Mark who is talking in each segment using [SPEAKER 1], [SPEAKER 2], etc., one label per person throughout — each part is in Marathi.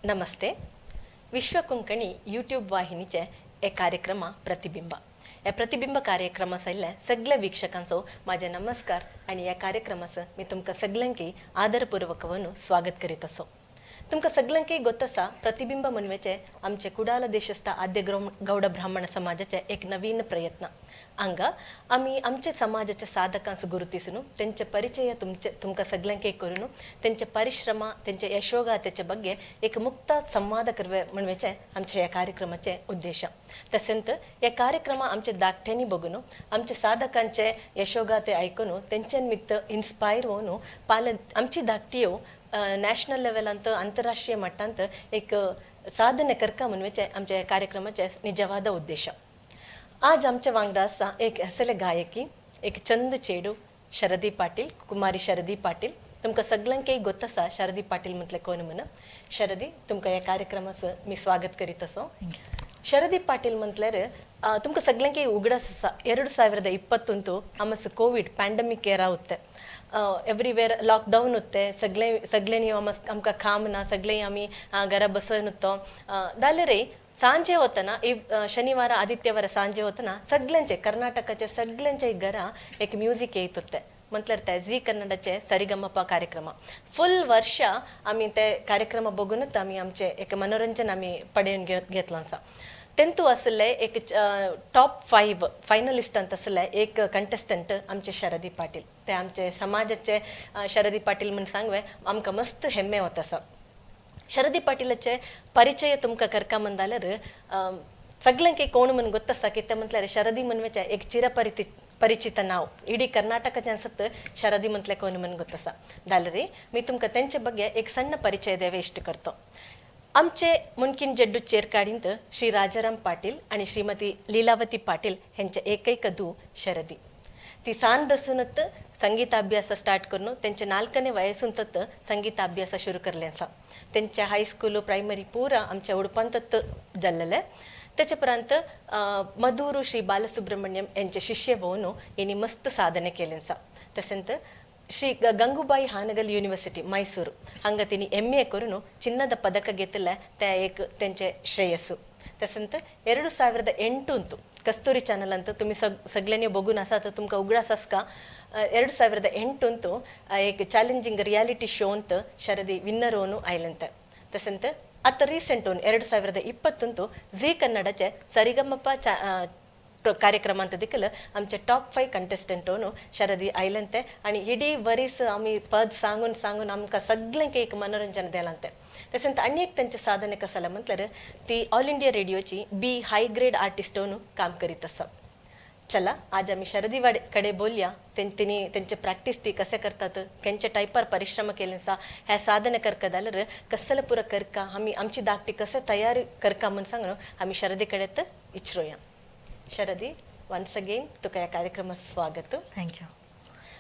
[SPEAKER 1] नमस्ते. विश्व कोंकणी यूट्यूब वाहिनीचे एक कार्यक्रम प्रतिबिंब. या प्रतिबिंब कार्यक्रमासयल्या सगळ्या वीक्षकांचो माझे नमस्कार आणि या कार्यक्रमाचं मी तुमका सगळ्यांकी आदरपूर्वकवनु स्वागत करीत असो. तुमका सगळ्यांकी गोतसा प्रतिबिंब म्हणवेचे आमचे कुडाल देशस्थ आद्य गौड ब्राह्मण समाजाचे एक नवीन प्रयत्न. हांगा आम्ही आमचे समाजाच्या साधकांस गुरुतिसून त्यांचे परिचय तुमका सगळ्यांकी करून त्यांचे परिश्रम त्यांचे यशोगाथेचे ಬಗ್ಗೆ एक मुक्त संवाद करवे म्हणवेचे आमच्या या कार्यक्रमाचे उद्देश. तसेंत या कार्यक्रम आमचे धाकट्यांनी बघून आमचे साधकांचे यशोगाथे ऐकून त्यांच्या निमित्त इन्स्पायर होऊन आमची धाकटी नॅशनल लेवलांत आंतरराष्ट्रीय मट्टांत एक साधने करका म्हणवेचे आमच्या कार्यक्रमाचे निजवाद उद्देश. आज आमच्या वांगडा असा एक हसले गायकी एक चंद चेडू शरदी पाटील, कुमारी शरदी पाटील. तुमका सगळ्यांकी गोतसा शरदी पाटील म्हटले कोण म्हण. शरदी तुमका या कार्यक्रमाचं मी स्वागत करीत असो. शरदी पाटील म्हटल्यार तुमका सगळ्यांकी उगडास असा 2020 आमस कोविड पॅन्डेमिक एरा होते. एव्हरीवेअर लॉकडाऊन होते. सगळ्यांनी आमकां काम ना, सगळे आम्ही घरा बसून होतो. जाल्यार सांजे होतना शनिवार आदित्यवार सांजे होतना सगळ्यांचे कर्नाटकाचे सगळ्यांचे घरा एक म्युझिक येत होते. म्हटल्यार ते झी कन्नडाचे सरिगमप कार्यक्रम. फुल वर्ष आम्ही ते कार्यक्रम बघूनच आम्ही आमचे एक मनोरंजन आम्ही पडेन घेतलो आसा. तेंतू असले एक टॉप 5 फायनलिस्टांत असले एक कंटेस्टंट आमचे शरदी पाटील. ते आमचे समाजाचे शरदी पाटील म्हणून सांगवे आमकां मस्त हेम्मे होत आसा. शरदी पाटीलाचे परिचय तुमकां करका म्हणल्यार सगळ्यांकी कोण म्हणून गोत्तसा की ते म्हटल्यार शरदी म्हणवेचे एक चिरपरिचित नाव इडी कर्नाटकाचे असत. शरदी म्हटले कोण म्हणून गोत्तसा जाल्यार मी तुमकां त्यांचे ಬಗ್ಗೆ एक सಣ್ಣ परिचय देवे इष्ट करतो. आमचे मुनकिन जड्डू चेरकाडींत श्री राजाराम पाटील आणि श्रीमती लीलावती पाटील यांचे एकैक धू शरदी. ती सान दसूनत संगीताभ्यास स्टार्ट करून त्यांचे 4ನೇ वयसूनत संगीताभ्यास सुरू करले आसा. त्यांच्या हायस्कूल प्रायमरी पुरा आमच्या उडपंतत जाल्लेले. त्याच्यापर्यंत मधुरू श्री बालसुब्रमण्यम यांचे शिष्य होऊन यांनी मस्त साधने केले आसा. तसेंत श्री गंगूबाई हानगल यूनिवर्सिटी मैसूर हांगा तिने MA करून चिन्नद पदक घेतले. ते एक त्यांचे श्रेयस्सु. तसेंत 2008 कस्तुरी चॅनल अंत तुम्ही सगळ्यांनी बघून असा तर तुमका उगडास आसका 2008 एक चॅलेंजिंग रियालिटी शो अंत शरदी विನ್ನर होऊन आयलंत. तसेंत आता ರೀಸೆಂಟ್ 2020 झी कन्नडाचे सरिगमप कार्यक्रमांत देखील आमचे टॉप 5 कंटेस्टंट होऊन शरदी आयलंते. आणि इडी वरीस आम्ही पद सांगून आमकां सगळ्यांक एक मनोरंजन दिलांते. तसेंत आणि एक त्यांचे साधने कसाला म्हटल्यार ती ऑल इंडिया रेडिओची बी हाय ग्रेड आर्टिस्ट होऊन काम करीत आसा. चला आज आम्ही शरदी कडे बोलूया. त्यांचे प्रॅक्टिस ती कसे करतात, त्यांच्या टायपार परिश्रम केले सा ह्या साधने करका जाल्यार कसले पुरा करका आम्ही आमची धाकटी कसे तयारी करका म्हणून सांगून आम्ही शरदी कडेत इच्छरूया. शरदी वन्स अगेन तुका या कार्यक्रमात स्वागत.
[SPEAKER 2] थँक्यू.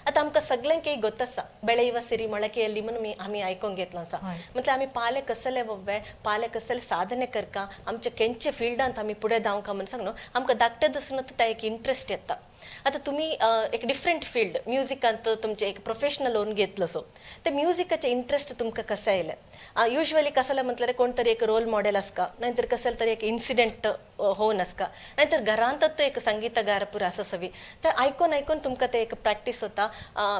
[SPEAKER 1] आता आमकां सगळ्यांक गोत्तसा बेळेयुव सिरी मोळकेಯಲ್ಲಿ म्हणून आम्ही ऐकून घेतलो आसा. म्हटल्यार आम्ही पाले कसले वव्वे पाले कसले साधने करका आमच्या केंचे फिल्डांत आम्ही पुढे धांवका म्हणून सांगून आमकां धाकटे दसूनच त्या एक इंटरेस्ट येता. आता तुम्ही एक डिफरंट फील्ड म्युझिकांत तुमचे एक प्रोफेशनल होऊन घेतलो सो ते म्युझिकाचे इंटरेस्ट तुमकां कसं येयले. युजली कसले म्हटल्यार कोणतरी एक रोल मॉडेल आसका नाहीतर कसले तरी एक इन्सिडेंट होऊन आसका नाहीतर घरांतच एक संगीतगार पुरा आसा सवी ते ऐकून तुमकां ते एक प्रॅक्टिस होता.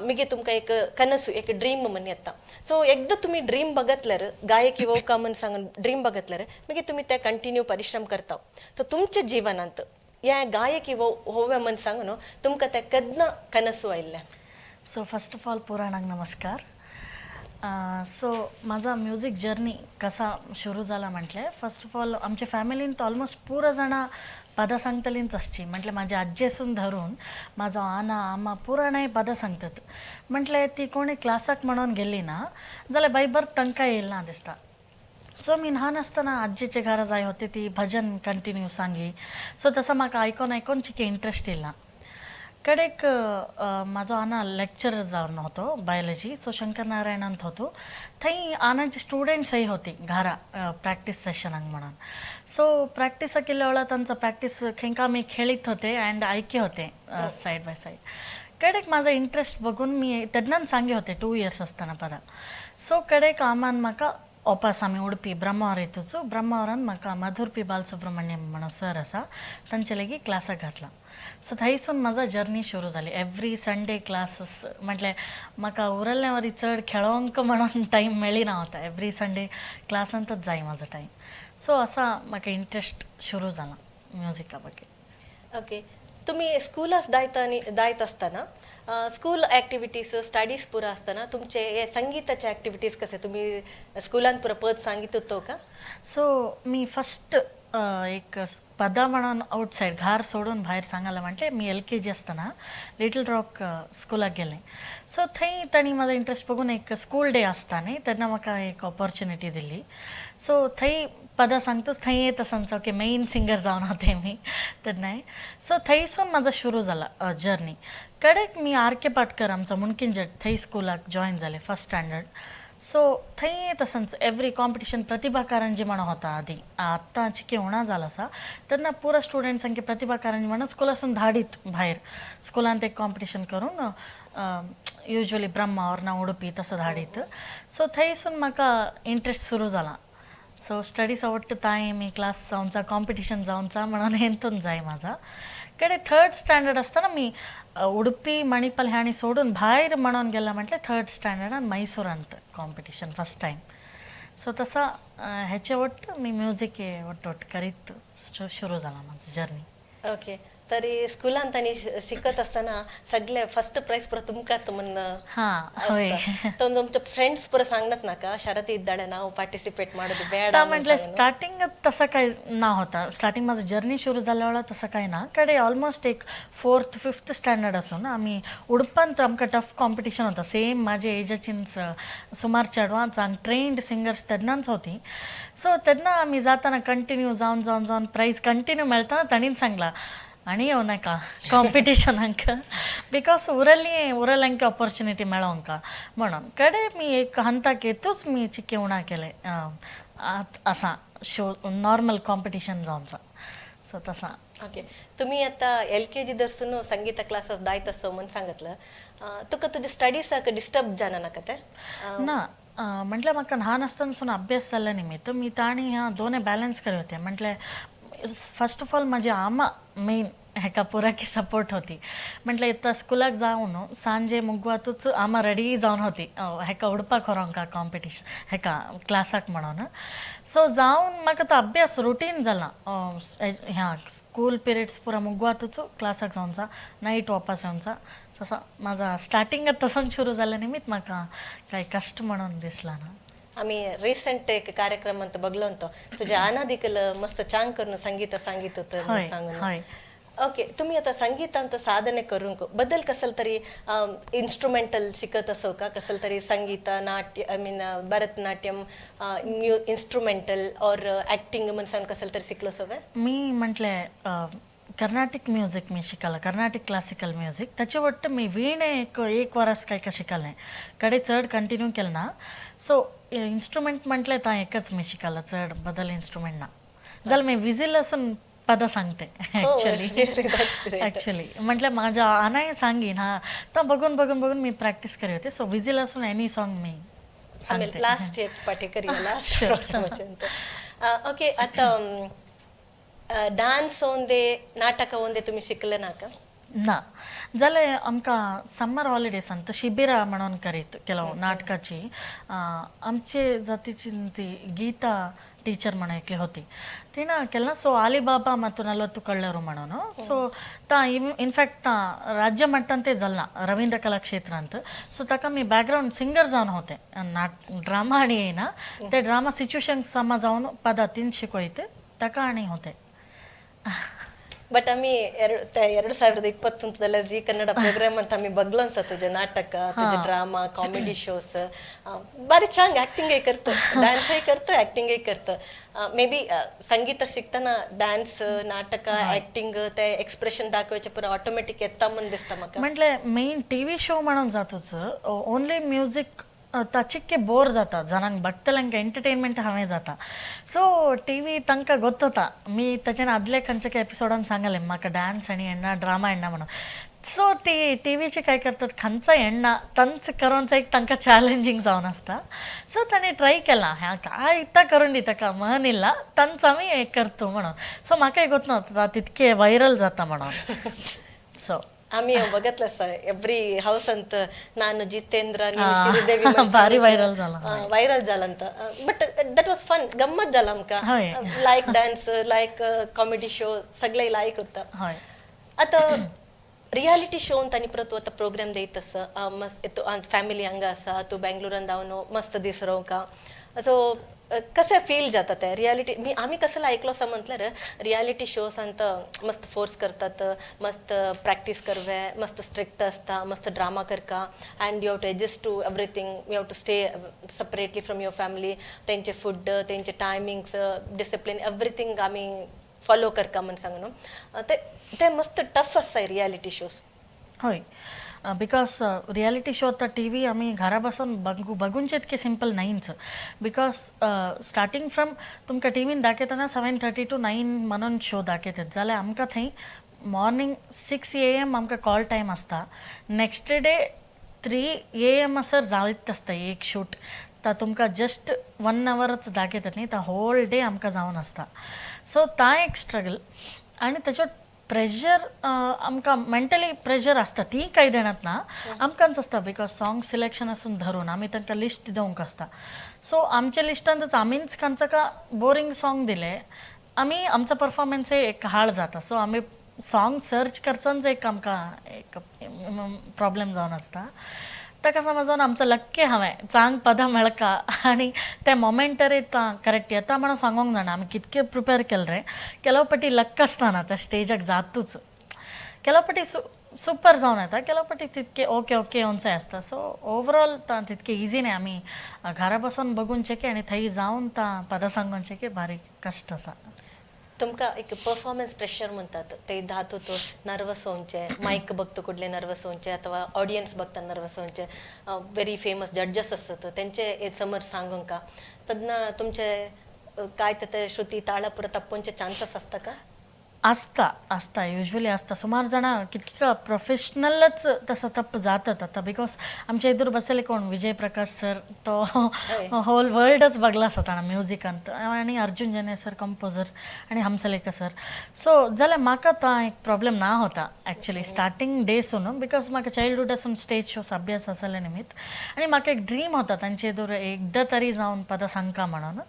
[SPEAKER 1] मिगे तुमकां एक कनसू एक ड्रीम म्हणून येता. सो एकदा तुम्ही ड्रीम बघतल्यार गायकी होवका म्हणून सांगून ड्रीम बघतल्यार मिगे तुम्ही ते कंटिन्यू परिश्रम करता. तर तुमच्या जीवनांत या गायकी होवे म्हणून सांगून तुमकां ते केन्ना कनसू आयिल्ले.
[SPEAKER 2] सो फर्स्ट ऑफ ऑल पुराणाक नमस्कार. सो माझा म्युझिक जर्नी कसा सुरू झाला म्हटले फर्स्ट ऑफ ऑल आमच्या फॅमिलींत ऑलमोस्ट पुरा जाणां पदां सांगतलींच आसची. म्हटले माझ्या आज्जेसून धरून माझो आना आमा पुराणे पदां सांगतात. म्हटले ती कोणी क्लासाक म्हणून गेली ना जाल्यार बायबर तांकां येयला ना दिसता. सो मी ल्हान आसतना आज्जेच्या घरा जाय होते ती भजन कंटिन्यू सांगी. सो तसं म्हाका ऐकून चिके इंटरेस्ट येयला. कडेक माझो आना लेक्चरर जावन होतो बायोलॉजी. सो शंकर नारायणांत होतो थंय आनाचे स्टुडंट्सही होती घरा प्रॅक्टिस सेशनाक म्हणून. सो प्रॅक्टिस केल्या वेळा तांचा प्रॅक्टिस खंयका आमी खेळीत होते अँड ऐके होते साईड बाय साईड. कडेक माझा इंटरेस्ट बघून मी तेन्नाच सांगे होते 2 इयर्स असताना पदा. सो कडेक आमान म्हाका ओपास आमी उडपी ब्रह्मावर येतोचो ब्रह्मावरान म्हाका मधुर पी बालसुब्रमण्यम म्हणून सर आसा तांचे लेगीत क्लासाक घातला सो थंयसून म्हाजो जर्नी सुरू जाली एवरी संडे क्लासीस म्हटल्यार म्हाका उरल्ल्या वरी चड खेळोंक म्हणून टायम मेळिना होता एवरी संडे क्लासांतच जाय म्हाजो टायम सो असा म्हाका इंट्रस्ट सुरू जाला म्युजिका बगे
[SPEAKER 1] ओके तुम्ही स्कूलास दायत असताना स्कूल ॲक्टिव्हिटीज स्टडीज पुरा असताना तुमचे हे संगीताचे ॲक्टिव्हिटीज कसे तुम्ही स्कूलान पुरा पद सांगित होतो का
[SPEAKER 2] सो मी फस्ट एक पदा म्हणून आउटसाईड घार सोडून भायर सांगायला म्हटले मी LKG असताना लिटल रॉक स्कूलाक गेलें सो थंय तांणी म्हाजो इंट्रस्ट बघून एक स्कूल डे आसता न्ही तेन्ना म्हाका एक ऑपॉर्च्युनिटी दिल्ली सो थंय पदां सांगतूच थंय येता सांगचो की मेन सिंगर जावन होते मी तेन्नाय सो थंयसून म्हाजो सुरू जाला जर्नी कडेक मी RK पाटकर आमचो मुणकिंजट थंय स्कूलाक जॉयन जालें फर्स्ट स्टँडर्ड सो थंय तसंच एवरी कॉम्पिटिशन प्रतिभा कारंजी म्हणून होता आदी आत्तां चिके उणा जाला आसा तेन्ना पुरा स्टुडंट्सांक प्रतिभा कारंजी म्हणून स्कुलासून धाडीत भायर स्कुलांत एक कॉम्पिटिशन करून युजली ब्रह्मावर ना उडपी तसं धाडीत सो थंयसून म्हाका इंट्रस्ट सुरू जाला सो स्टडीज आवडटा ताय मी क्लास जावनचा कॉम्पिटिशन जावनचा म्हणून हेंतून जाय म्हाजा कडे थर्ड स्टँडर्ड असताना मी उडपी मणिपाल ह्याणी सोडून भायर म्हणून गेला म्हटले थर्ड स्टँडर्डान मैसूरांत कॉम्पिटिशन फर्स्ट टायम सो तसा हेचे वट्ट मी म्युझिक वट्ट करीत सुरू जाला माझं जर्नी
[SPEAKER 1] ओके तरी स्कूलांत आणि शिकत असताना सगळे फर्स्ट प्राइज पुरा तुमकां म्हणून
[SPEAKER 2] हां होय
[SPEAKER 1] तुमचे फ्रेंड्स पुरा सांगत नाका शरत इद्दाळे ನಾವು पार्टिसिपेट ಮಾಡೋದು ಬೇಡ
[SPEAKER 2] म्हटलं स्टार्टिंग तसं काही ना होता स्टार्टिंग माझं जर्नी सुरू झाल्या वेळा तसं काही ना कडे ऑलमोस्ट एक 4th 5th स्टँडर्ड असून आम्ही उडपांत आमकां टफ कॉम्पिटिशन होता सेम माझ्या एजाचीच सुमार चेडवांच आनी ट्रेंड सिंगर्स तेन्नाच होती सो तेन्ना आमी जाताना कंटिन्यू जावन प्राइज कंटिन्यू मेळताना ताणीन सांगला आनी येवं नाका कॉम्पिटिशनाक बिकॉज उरल्यांक ऑपॉर्च्युनिटी मेळोंक म्हणून कडे मी एक हंताक येतूच मी चिके उणा केले असा शो नॉर्मल कॉम्पिटिशन जावनचा सो तसा
[SPEAKER 1] ओके तुम्ही आता LKG दर्सून संगीत क्लासेस दायत असो म्हणून सांगितलं तुका तुझे स्टडीसाक डिस्टर्ब जाना नाका ते
[SPEAKER 2] ना म्हटल्यार म्हाका ल्हान आसतनासून अभ्यास जाल्ल्या निमित्त मी ताणी ह्या दोनूय बॅलन्स करी होते म्हटल्यार फर्स्ट ऑफ ऑल माझी आमा मेन हेका पुराकी सपोर्ट होती म्हटल्यार इतना स्कुलाक जावन सांजे मुगवातूच आमा रेडी जावन होती हेका उडपाक व्हरोंक कॉम्पिटिशन हेका क्लासाक म्हणून सो जावन म्हाका तो अभ्यास रुटीन जाला ह्या स्कूल पिरियड्स पुरा मुगवातूच क्लासाक जावनचा नाईट वपास येवनचा तसा माझा स्टार्टिंगात तसंच सुरू झाल्या निमित्त म्हाका काही कष्ट म्हणून दिसला ना
[SPEAKER 1] आम्ही रिसेंट एक कार्यक्रम ಅಂತ बघलो तुझ्या अनादिकल मस्त चांग करून संगीत सांगित होतं सांगून ओके तुम्ही आता संगीतांत साधने करूंक बद्दल कसल तरी इन्स्ट्रुमेंटल शिकत असो का कसल तरी संगीत नाट्य आय मीन भरतनाट्यम इन्स्ट्रुमेंटल और ॲक्टिंग म्हणून कसल तरी शिकलो सवय
[SPEAKER 2] मी म्हटले कर्नाटिक म्युझिक मी शिकला कर्नाटिक क्लासिकल म्युझिक त्याचे वाटतं मी वीणे एक वरस काय का शिकलें कडे चड कंटिन्यू केलं ना सो इन्स्ट्रुमेंट म्हटले ता एकच मी शिकला चड बदल इन्स्ट्रुमेंट ना जाल्यार मी विजील असून पदां सांगते ॲक्च्युली म्हटलं माझ्या आनाय सांगीन हा तर बघून मी प्रॅक्टिस करी होते सो विजील असून एनी सॉन्ग मी सांगते
[SPEAKER 1] लास्ट एक पाठी करूया लास्ट प्रोग्राम ओके आता डान्स ओंदे नाटक ओंदे तुम्ही शिकले ना का
[SPEAKER 2] ना जाल्यार आमकां समर हॉलिडेजांत शिबिरां म्हणून करीत केलो नाटकाची आमचे जातीची ती गीता टीचर म्हणून एकली होती तिनं केलं सो अलीबाबा ಮತ್ತು 40 ಕಳ್ಳರು म्हणून सो ता इनफॅक्ट ता राज्य मट्टान ते जालना रवींद्र कलाक्षेत्र ಅಂತ सो ताका मी बॅकग्राऊंड सिंगर जावन होते ड्रामा आणि येना ते ड्रामा सिच्युएशन समा जावन पदा तीन शिकवते ताका आणि होते
[SPEAKER 1] बट आम्ही 2021 झी कन्नड प्रोग्राम ಅಂತ आम्ही बघलो असा तुझे नाटक तुझे ड्रामा कॉमेडी शोज बारी छान ऍक्टिंग करतं डान्स करतं ऍक्टिंग करतं मे बी संगीत शिकताना डान्स नाटक ऍक्टिंग ते एक्सप्रेशन दाखवायचे पुरा ऑटोमॅटिक येता म्हणून दिसतं म्हाका
[SPEAKER 2] म्हटले मेन टीव्ही शो म्हणून जातोच ओनली म्युझिक ताचिक्के बोर जाता जनांक भक्तल्यांक एंटरटेनमेंट हांवें जाता सो टीव्ही तांकां गोत्तता मी ताच्यान आदले खंयच्या एपिसोडान सांगलें म्हाका डान्स आनी येना ड्रामा येना म्हणून सो टीव्हीचे काय करतात खंयचा येणा तंच करूनचा एक तांकां चॅलेंजिंग जावन आसता सो ताणें ट्राय केला ह्या काय इता करून दिता का मन इल्ला तंच आमी हें करतो म्हणून सो म्हाका एक गोत तितके व्हायरल जाता म्हणून सो
[SPEAKER 1] आम्ही बघितलं सर एव्हरी हाऊस ಅಂತ ನಾನು ಜಿತೇಂದ್ರ ನೀನು ಶ್ರೀದೇವಿ
[SPEAKER 2] ಭಾರಿ ವೈರಲ್ जाला
[SPEAKER 1] ವೈರಲ್ जाला ಅಂತ बट दॅट वॉज फन गंमत जाला आमका like dance like comedy show सगळे लाईक होता आता रियालिटी शो आणि परत आता प्रोग्राम देत असं मस्त येतो फॅमिली हंगा असा तू बँगलोरान धावनो मस्त दिसरो का असो कसं फील जातात त्या रियालिटी आम्ही कसं ऐकलो असं म्हटलं रे रियालिटी शोज अंत मस्त फोर्स करतात मस्त प्रॅक्टिस करवे मस्त स्ट्रिक्ट असता मस्त ड्रामा करका and you have to adjust to everything you have to stay separately from your family त्यांचे फूड त्यांचे टायमिंग्स डिसिप्लिन एव्हरीथिंग आम्ही फॉलो करका म्हणून सांगून ते मस्त टफ असतं रियालिटी शोज
[SPEAKER 2] होय बिकॉज रियालिटी शो तर टी व्ही आम्ही घरा बसून बघूनचे इतके सिंपल नाहीच बिकॉज स्टार्टिंग फ्रॉम तुमकां टीव्हीन दाखयतना 7:30 to 9 म्हणून शो दाखयतात जाल्यार आमकां थंय मॉर्निंग 6 AM आमकां कॉल टायम आसता नेक्स्ट डे 3 AM असर जायत आसता एक शूट तर तुमकां जस्ट 1 hourच दाखयतात न्ही तर होल डे आमकां जावन आसता सो ता एक स्ट्रगल आणि त्याच्यात प्रेशर आमकां मेंटली प्रेशर आसता ती कांय देणात ना आमकांच आसता बिकॉज सॉंग सिलेक्शन असून धरून आमी तांकां लिस्ट दिवंक आसता सो आमच्या लिस्टांतच आमीच खंयचा का बोरिंग सॉंग दिले आमी आमचा परफॉर्मन्स एक हाळ जाता सो आमी सॉंग सर्च करचोच एक आमकां एक प्रॉब्लेम जावन आसता ताका समजून आमचं लक्की हांवें चांग पदां मेळका आनी ते मोमेंटर येता करेक्ट येता म्हणून सांगूंक जाणा आमी कितके प्रिपेर केले रे केलो पाटी लक्क आसतना त्या स्टेजाक जातूच केलो पाटी सुपर जावन येता केलो पाटी तितके ओके येवनचें आसता सो ओवरऑल तितके इजी न्ही आमी घरा बसून बघूनचे की आनी थंय जावन पदां सांगूनचे की भारी कश्ट आसा
[SPEAKER 1] तुमका एक परफॉर्मन्स प्रेशर म्हणतात ते धात होतो नर्वस होऊनचे माईक बघतो कुठले नर्वस होऊनचे अथवा ऑडियन्स बघता नर्वस होऊनचे व्हेरी फेमस जड्जस असतात त्यांचे समोर सांगून का तदना तुमचे काय ते श्रुती ताळा पुरा तप्पोंचे चान्सेस असता का
[SPEAKER 2] आसता युजली आसता सुमार जाणां कितके प्रोफेशनलच तसं तप्प जातात आता बिकॉज आमच्या इधर बसले कोण विजय प्रकाश सर तो होल वर्ल्डच बघला आसा ताणा म्युझिकांत आणि अर्जुन जने सर कंपोजर आणि हमसलेकर सर सो जाल्यार म्हाका ता एक प्रॉब्लेम ना होता ॲक्च्युली स्टार्टिंग डेसून बिकॉज म्हाका चायल्डहूड असून स्टेज शोज अभ्यास आसले निमित्त आणि म्हाका एक ड्रीम होता तांचे इधर एकदा तरी जावन पदां सांगता म्हणून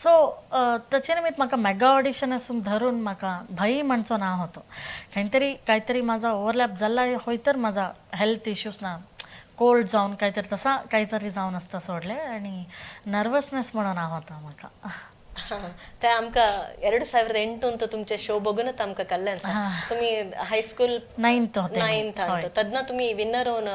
[SPEAKER 2] सो ताचे निमित्त म्हाका मेगा ऑडिशन असून धरून म्हाका भय म्हणचो ना होतो काहीतरी माझा ओव्हरलॅप झाला होय तर माझा हेल्थ इश्यूज ना कोल्ड जावन काहीतरी जावन आसता सोडले आणि नर्वसनेस म्हणून ना होता म्हाका
[SPEAKER 1] ते आमकां 2008 तुमचे शो बघूनच आमकां कळ्ळें तुम्ही हायस्कूल 9th तदना तुम्ही विनर होऊन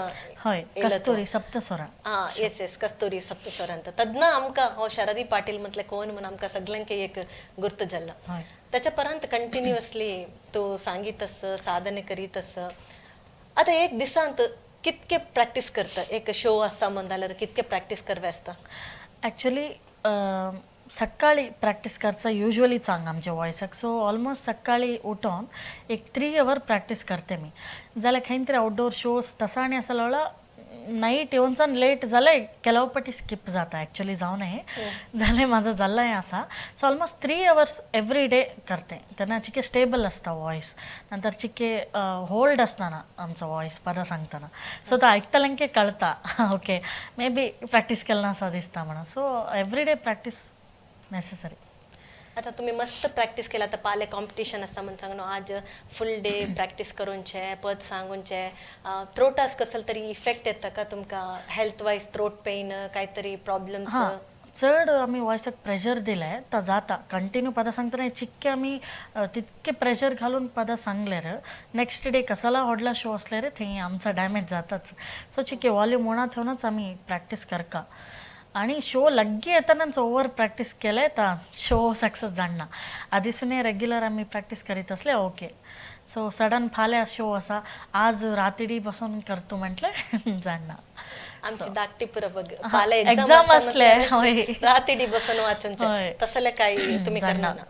[SPEAKER 2] होय कस्तुरी सप्तस्वरा
[SPEAKER 1] येस कस्तुरी सप्तस्वरांत तदना आमकां हो शरदी पाटील म्हटले कोण म्हणून आमकां सगळ्यांक एक गुर्त जाल्ला त्याच्या पर्यंत कंटिन्युअसली तो सांगीत असं साधने करीत असं आता एक दिसांत कितके प्रॅक्टिस करता एक शो असा म्हण जाल्यार कितके प्रॅक्टिस करवे आसता
[SPEAKER 2] ॲक्च्युली सकाळी प्रॅक्टिस करचा युजली चांग आमच्या वॉयसाक सो ऑलमोस्ट सकाळी उठून एक 3 hour प्रॅक्टिस करते मी जाल्यार खंय तरी आउटडोर शोज तसा आणि असं लवला नाईट येऊनसान लेट जालें केलो पाटी स्किप जाता ॲक्च्युली जावन जालें म्हाजो जाल्लें आसा so almost 3 hours every day करते तेन्ना चिके स्टेबल आसता वॉयस नंतर चिके होल्ड आसतना आमचो वॉयस पदां सांगतना सो तो आयकतल्यांक कळटा ओके मे बी प्रॅक्टीस केलें आसा दिसता म्हणून so every day practice necessary
[SPEAKER 1] आता तुम्ही मस्त प्रॅक्टिस केला तर पाले कॉम्पिटिशन असता म्हणून सांगून आज फुल डे प्रॅक्टिस करूनचे पद सांगूनचे थ्रोटास कसलं तरी इफेक्ट येता का तुमका हेल्थ वाईज थ्रोट पेन काहीतरी प्रॉब्लेम्स
[SPEAKER 2] चड आमी वॉयसाक प्रेशर दिलें तर जाता कंटिन्यू पदां सांगतना चिक्के आमी तितके प्रेशर घालून पदां सांगले रे नेक्स्ट डे कसला व्हडला शो असले रे थंय आमचा डॅमेज जाताच सो चिक्के वॉल्यूम उणा ठेवूनच आमी प्रॅक्टिस करका आणि शो लग्गी येतानाच ओवर प्रॅक्टिस केले तर शो सक्सेस जाणना आधीसून रेग्युलर आम्ही प्रॅक्टिस करीत असले ओके सो सडन फाल्या शो असा आज रात्री बसून करतो म्हटलं जाणना
[SPEAKER 1] आमची धाकटी पुरा बघ फाल्या
[SPEAKER 2] एक्झाम असले
[SPEAKER 1] रात्री बसून वाचून तसले काही तुम्ही करणार ना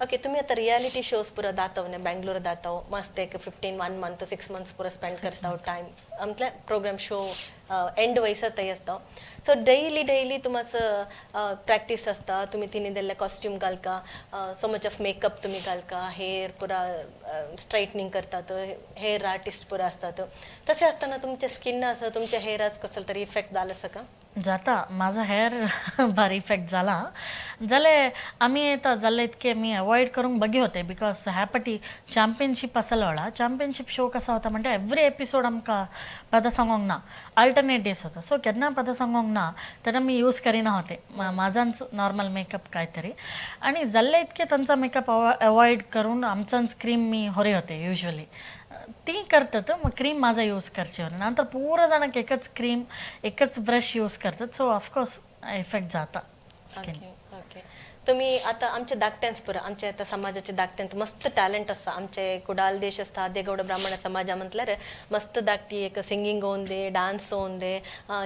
[SPEAKER 1] ओके, तुम्ही आता रियालिटी शोज पुरा दाखवणे बँगलोर दाखव मस्त एक 1 मंथ 6 मंथ्स पुरा स्पेंड करता टाइम आमतल्या प्रोग्राम शो एंड वयसा थंय आसता सो डेली तुमचं प्रॅक्टिस असता तुम्ही तिने दिल्ले कॉस्ट्यूम घालका सो मच ऑफ मेकअप तुम्ही घालका हेअर पुरा स्ट्राइटनिंग करतात हेअर आर्टिस्ट पुरा असतात तसे असताना तुमचे स्किन असं तुमच्या हेअराच कसलं तरी इफेक्ट झालं असं का
[SPEAKER 2] जाता माझा हेअर भारी इफेक्ट झाला जाले आम्ही आता जाल्ले इतके मी अवॉइड करूंक बगी होते बिकॉज ह्या पाटी चॅम्पियनशीप आसलो चॅम्पियनशीप शो कसा होता म्हणजे एवरी एपिसोड आमकां पदां सांगोंक ना अल्टरनेट डेज होता सो केन्ना पदां सांगोंक ना तेन्ना मी यूज करिना होते माझाच नॉर्मल मेकअप काय तरी आणि जाल्ले इतके तांचा मेकअप अवॉइड करून आमचाच क्रीम मी होरे होते युजली ती करतात मग क्रीम माझा यूज करचेवर नंतर पूर्ण जाणांक एकच क्रीम एकच ब्रश यूज करतात सो ऑफकोर्स इफेक्ट जाता स्किन
[SPEAKER 1] ओके तुम्ही आता आमच्या धाकट्यांच पुरा आमच्या आता समाजाच्या धाकट्यांत मस्त टॅलेंट आसा आमचे कुडाल देश असता आद्यगौड ब्राह्मण समाजा म्हटल्यार मस्त धाकटी एक सिंगींग होऊन दे डान्स होऊन दे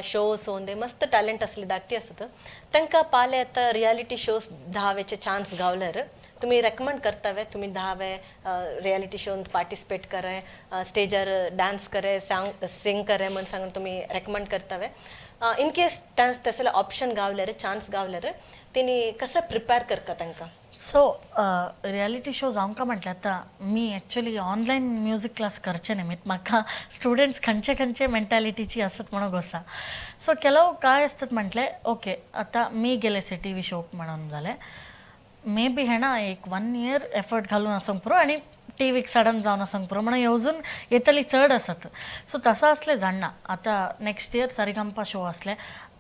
[SPEAKER 1] शोज होऊन दे मस्त टॅलेंट असली धाकटी असतात तांकां पाले आता रियालिटी शोज धावेचे चान्स गावल्यार तुम्ही रेकमेंड करतावे तुम्ही धावे रियालिटी शोन पार्टिसिपेट करे स्टेजर डान्स करे सिंग करे म्हणून सांगून तुम्ही रेकमेंड करतावे इन केस तसले ऑप्शन गावल्यार चान्स गावल्यार तेणी कसं प्रिपेअर करता तांकां
[SPEAKER 2] सो रियालिटी शो जावंक म्हटल्यार आतां मी एक्चुअली ऑनलायन म्युजीक क्लास करचे निमित्त म्हाका स्टुडंट्स खंयचे खंयचे मेंटॅलिटीची आसत म्हणून गोसा सो केलो काय असतात म्हटले ओके आता मी गेले से टी व्ही शोक म्हणून जालें मे बी हे ना एक 1 year एफर्ट घालून आसूंक पुरो आनी टी व्हीक सडन जावन आसूंक पुरो म्हणून येवजून येतली चड आसत सो तसं असलें जाणना आतां नेक्स्ट इयर सारेगामपा शो असले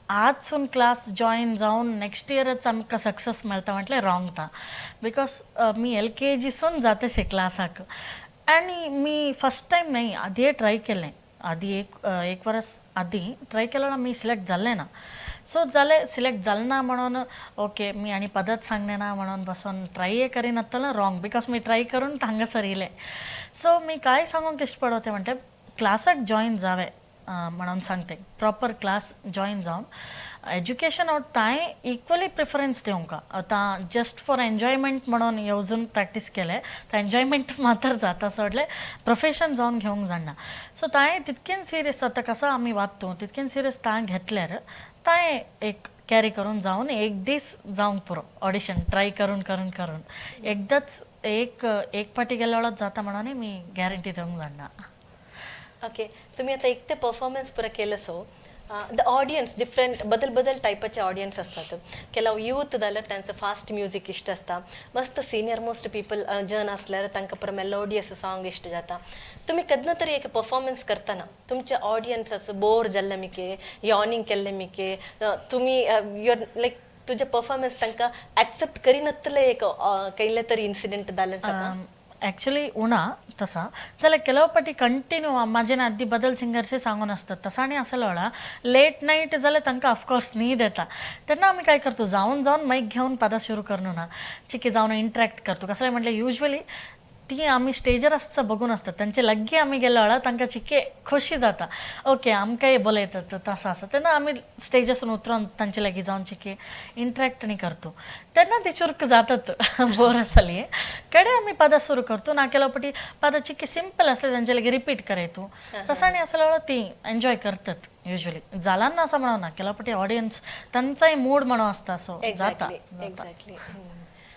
[SPEAKER 2] आजसून क्लास जॉईन जावन नेक्स्ट इयरच आमकां सक्सेस मेळटा म्हटल्यार रॉंग ता बिकॉज मी LKGसून जाते से क्लासाक आनी मी फस्ट टायम नाही आदी ट्राय केलें आदी एक वर्स आदी ट्राय केलो मी सिलेक्ट जाल्लें ना सो जालें सिलेक्ट जालें ना म्हणून ओके मी आनी पदच सांगलें ना म्हणून बसून ट्राय करिनासतना रॉंग बिकॉज मी ट्राय करून हांगासर येयलें सो मी काय सांगूंक इश्ट पडोते म्हणटे क्लासाक जॉईन जावे म्हणून सांगते प्रॉपर क्लास जॉईन जावन एज्युकेशन आवट तांय इक्वली प्रिफरन्स दिवंक आतां जस्ट फॉर एन्जॉयमेंट म्हणून येवजून प्रॅक्टीस केलें तर एन्जॉयमेंट मात्र जाता सोडलें प्रोफेशन जावन घेवंक जाणा सो तांय तितकेन सिरियस आतां कसो आमी वागतो तितकेन सिरियस तां घेतल्यार तांय एक कॅरी करून जावन एक दीस जावंक पुरो ऑडिशन ट्राय करून करून करून एकदांच एक फाटी गेल्या वेळात जाता म्हणून मी गॅरंटी दिवंक जाणा
[SPEAKER 1] ओके तुम्ही आता एक ते परफॉर्मन्स पुरा केलं सो द ऑडियन्स डिफरंट बदल टायपाचे ऑडियन्स असतात ಕೆಲವು ಯೂತ್ जाल्यार त्यांचं फास्ट म्युझिक इश्ट असता मस्त सिनियर मोस्ट पीपल जन असल्यार तांकां पुरा मेलोडियस सॉंग इश्ट जाता तुम्ही केन्ना तरी एक परफॉर्मन्स करतना तुमचे ऑडियन्स असं बोर जाल्ले मिके यॉर्निंग केल्ले मिके तुम्ही युअर लायक तुझे परफॉर्मन्स तांकां एक्सेप्ट करिनातले एक केल्ले तरी इन्सिडेंट जाल्ले आसा
[SPEAKER 2] ॲक्च्युली उणा तसा जाल्यार ಕೆಲವು पाटी कंटिन्यू म्हाजेन आदी बदल सिंगर्से सांगून असतात तसा आनी आसलो वेळा लेट नाईट जाल्यार तांकां ऑफकोर्स न्हीद येता तेन्ना आमी काय करतो जावन माईक घेवन पदां सुरू करून ना चिकी जावन इंटरॅक्ट करतो कसले म्हटल्यार युजली ती आमी स्टेजर आसता बघून असतात तांचे लग्गी आमी गेल्या वेळार तांकां चिके खोशी जाता ओके आमकांय बोलयतात तसं आसा तेन्ना आमी स्टेजासून उतरून तांचे लागीं जावन चिके इंटरॅक्ट नी करतो तेन्ना ती चुरक जातात बोर आसली कडे आमी पदां सुरू करतो ना केलो पटी पदां चिके सिंपल आसले तांचे लागीं रिपीट करे तूं तसं आनी आसल्या वेळार ती एन्जॉय करतात युजली जालां ना असं म्हणून ना केलो पटी ऑडियन्स तांचाय मूड म्हणून आसता सो जाता
[SPEAKER 1] एक्झॅक्टली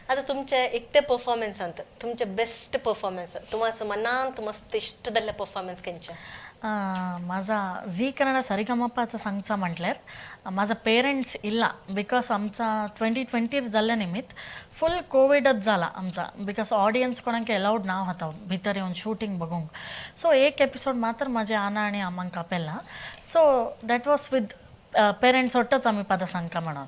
[SPEAKER 1] आता तुमचे एक ते परफॉर्मन्सांत तुमचे बेस्ट परफॉर्मन्स तुम्हाला मनांत मस्त इष्ट जाल्ले परफॉर्मन्स खंयचे
[SPEAKER 2] माझा झी कन्नड सारेगमपाचा सांगचा म्हटल्यार माझा पेरेंट्स इल्ला बिकॉज आमचा 2020 जाल्ल्या निमित्त फुल कोविडच जाला आमचा बिकॉज ऑडियन्स कोणाक अलाउड ना होता भितर येवन शूटिंग बघूंक सो एक एपिसोड मात्र माझे आना आनी आमांक आपेला so that was with parents ಒಟ್ಟच आमी पदां सांगता म्हणून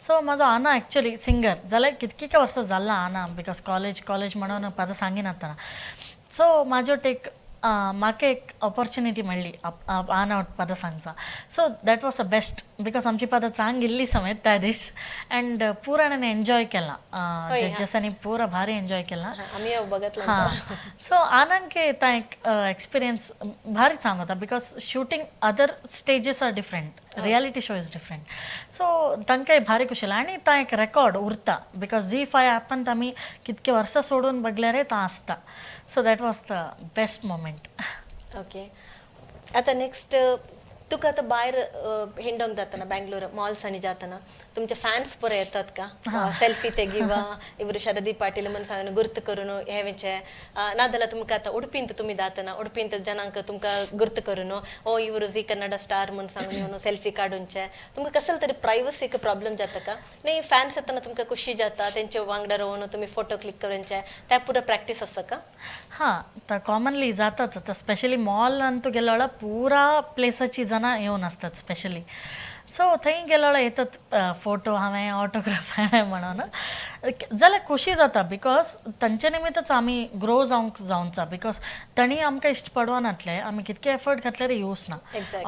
[SPEAKER 2] सो म्हाजो आना एक्चुअली सिंगर जाल्यार कितकीं वर्सां जाल्ला आना बिकॉज कॉलेज म्हणून पदां सांगिनासतना सो म्हाजो टेक म्हाका एक ऑपॉर्च्युनिटी मेळ्ळी आना पदां सांगचा so that was the best because आमची पदां चांग इल्ली समेत त्या दीस अँड पुरा हांवें एन्जॉय केला जजेसांनी पुरा भारी एन्जॉय केला
[SPEAKER 1] आमी बघतला
[SPEAKER 2] हां सो आनांक ता एक एक्सपिरियन्स भारी सांगता because shooting other stages are different reality show is different. So तांकांय भारी खुशी जालें आनी ता एक रेकॉर्ड उरता बिकॉज झी5 ॲपांत आमी कितके वर्सां सोडून बघल्यार ता आसता. So that was the best moment.
[SPEAKER 1] Okay. आता नेक्स्ट तुका आता भायर हिंडोंक जातना बँगलोर मॉल्स आणि जातना तुमचे फॅन्स पळय येतात का सेल्फी तेगिवा इವರು ಶರದಿ ಪಾಟೀಲ್ ಮನ್ सांगन गुर्त करून हे वेचे नादला तुमका आता उडपींत तुम्ही जातना उडपींत जनांक तुमका गुर्त करून ओ इವರು झी कन्नड स्टार म्हण सांगून येवन सेल्फी काढूनचे तुमका कसलं तरी प्रायव्हसीक प्रॉब्लेम जाता का नाही फॅन्स येताना तुमका खुशी जाता त्यांचे वांगडा राहून तुम्ही फोटो क्लिक करूनचे त्या पुरा प्रॅक्टिस असतं का?
[SPEAKER 2] हां तर कॉमनली जाताच आता स्पेशली मॉल ಅಂತೂ गेल्या पुरा प्लेसाची जनां येवन असतात स्पेशली. सो थंय गेल्या येतात फोटो हांवें ऑटोग्राफ हांवें म्हणून जाल्यार खोशी जाता बिकॉज तांचे निमित्तच आमी ग्रो जावंचा बिकॉज तांणी आमकां इश्ट पडवा नातले आमी कितके एफर्ट घातल्यार यूज ना